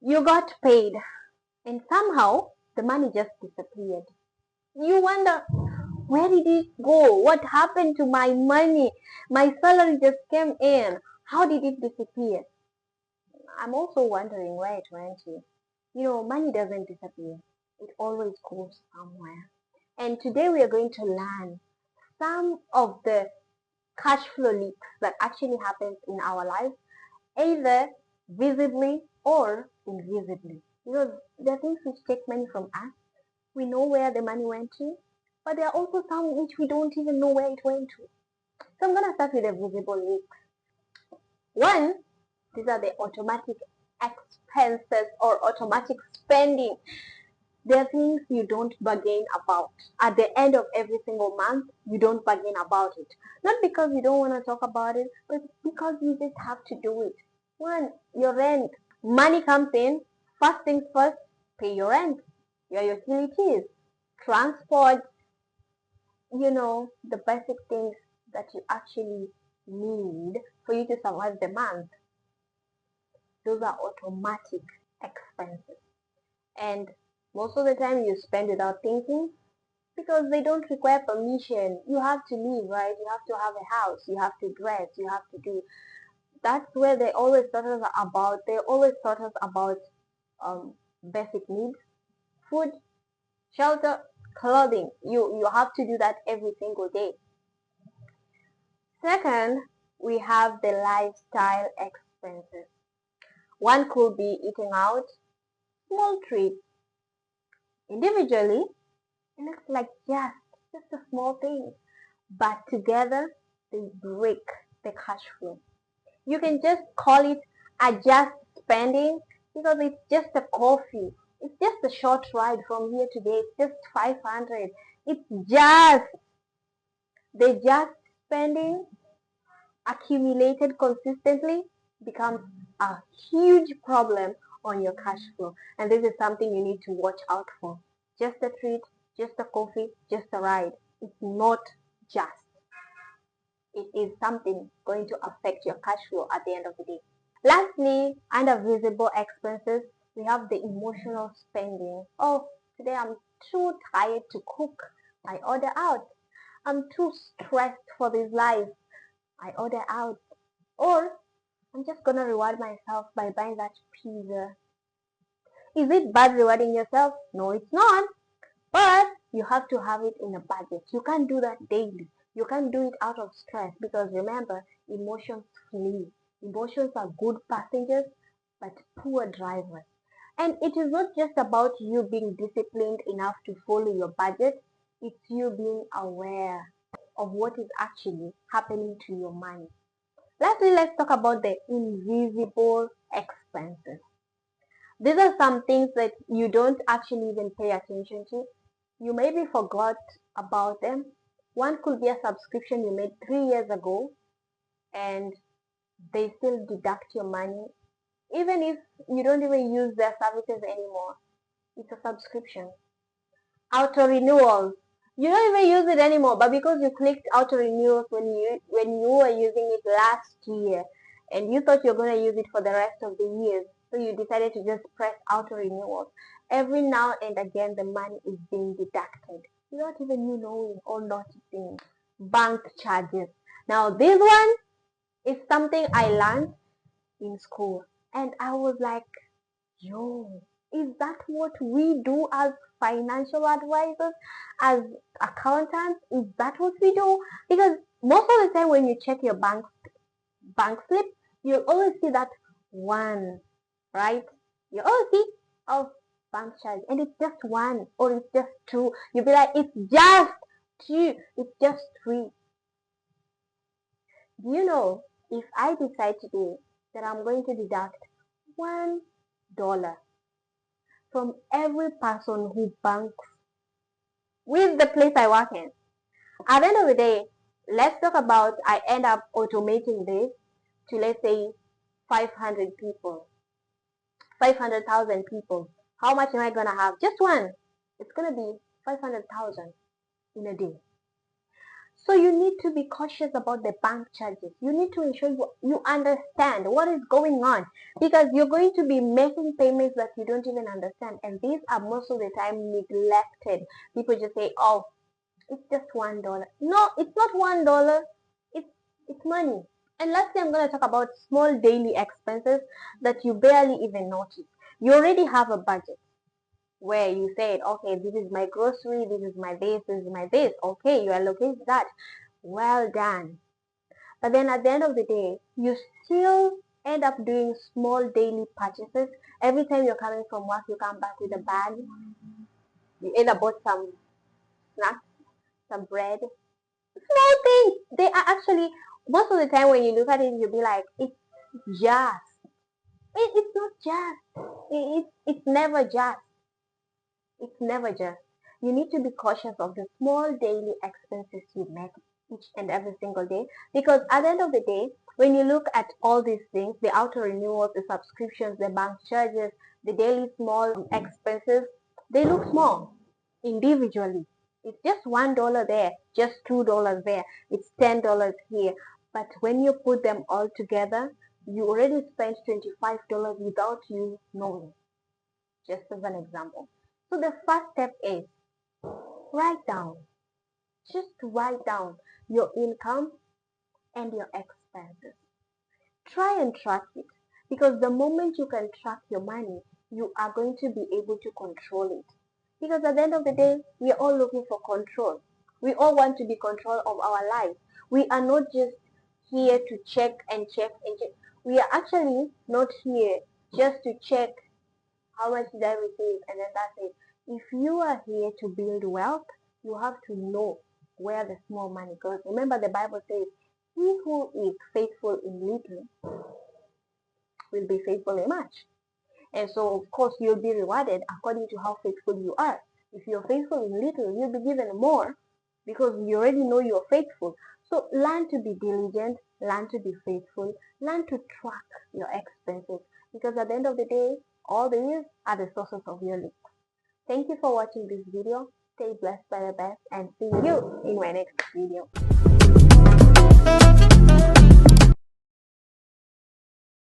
You got paid and somehow the money just disappeared. You wonder, where did it go? What happened to my money? My salary just came in. How did it disappear? I'm also wondering where it went to. Money doesn't disappear. It always goes somewhere. And today we are going to learn some of the cash flow leaks that actually happens in our lives, either visibly or invisibly. There are things which take money from us. We know where the money went to, but there are also some which we don't even know where it went to. So I'm going to start with the visible leaks. One, these are the automatic expenses or automatic spending. There are things you don't bargain about. At the end of every single month, you don't bargain about it. Not because you don't want to talk about it, but because you just have to do it. One, your rent. Money comes in. First things first, pay your rent, your utilities, transport, the basic things that you actually need for you to survive the month. Those are automatic expenses. And most of the time you spend without thinking because they don't require permission. You have to live, right? You have to have a house, you have to dress, you have to do. That's where they always taught us about. They always taught us about basic needs, food, shelter, clothing. You have to do that every single day. Second, we have the lifestyle expenses. One could be eating out, small treats. Individually, it looks like just a small thing, but together they break the cash flow. You can just call it adjust spending because it's just a coffee. It's just a short ride from here to there. It's just 500. It's just the just spending accumulated consistently becomes a huge problem on your cash flow. And this is something you need to watch out for. Just a treat, just a coffee, just a ride. It's not just. It is something going to affect your cash flow at the end of the day. Lastly, under visible expenses, we have the emotional spending. Oh, today I'm too tired to cook. I order out. I'm too stressed for this life. I order out. Or I'm just gonna reward myself by buying that pizza. Is it bad rewarding yourself? No, it's not. But you have to have it in a budget. You can't do that daily. You can't do it out of stress because remember, emotions flee. Emotions are good passengers but poor drivers. And it is not just about you being disciplined enough to follow your budget, it's you being aware of what is actually happening to your money. Lastly, let's talk about the invisible expenses. These are some things that you don't actually even pay attention to. You maybe forgot about them. One could be a subscription you made 3 years ago and they still deduct your money. Even if you don't even use their services anymore, it's a subscription. Auto renewals. You don't even use it anymore, but because you clicked auto renewals when you were using it last year and you thought you're going to use it for the rest of the years, so you decided to just press auto renewals. Every now and again the money is being deducted without even you knowing or noticing. Bank charges. Now this one is something I learned in school and I was like, yo, is that what we do as financial advisors, as accountants? Is that what we do? Because most of the time when you check your bank slip, you'll always see that one, right? You always see, oh, bank charge, and it's just one or it's just two. You'll be like, it's just two, it's just three. Do you know, if I decide today that I'm going to deduct $1 from every person who banks with the place I work in. At the end of the day, let's talk about I end up automating this to, let's say, 500 people, 500,000 people. How much am I going to have? Just one. It's going to be 500,000 in a day. So you need to be cautious about the bank charges. You need to ensure you understand what is going on, because you're going to be making payments that you don't even understand. And these are most of the time neglected. People just say, oh, it's just $1. No, it's not $1. It's money. And lastly, I'm going to talk about small daily expenses that you barely even notice. You already have a budget where you said, okay, this is my grocery, this is my this is my this. Okay, you allocate that. Well done. But then at the end of the day, you still end up doing small daily purchases. Every time you're coming from work, you come back with a bag. You either bought some snacks, some bread, small things. They are actually, most of the time when you look at it, you'll be like, it's just. It's not just. It's never just. It's never just. You need to be cautious of the small daily expenses you make each and every single day, because at the end of the day, when you look at all these things, the auto renewals, the subscriptions, the bank charges, the daily small expenses, they look small individually. It's just $1 there, just $2 there, it's $10 here. But when you put them all together, you already spent $25 without you knowing, just as an example. So the first step is write down. Just write down your income and your expenses. Try and track it, because the moment you can track your money, you are going to be able to control it. Because at the end of the day, we are all looking for control. We all want to be control of our lives. We are not just here to check and check and check. We are actually not here just to check how much did I receive and then that's it. If you are here to build wealth, you have to know where the small money goes. Remember, the Bible says, he who is faithful in little will be faithful in much. And so, of course, you'll be rewarded according to how faithful you are. If you're faithful in little, you'll be given more, because you already know you're faithful. So learn to be diligent, learn to be faithful, learn to track your expenses, because at the end of the day, all these are the sources of your leaks. Thank you for watching this video. Stay blessed by the best, and see you in my next video.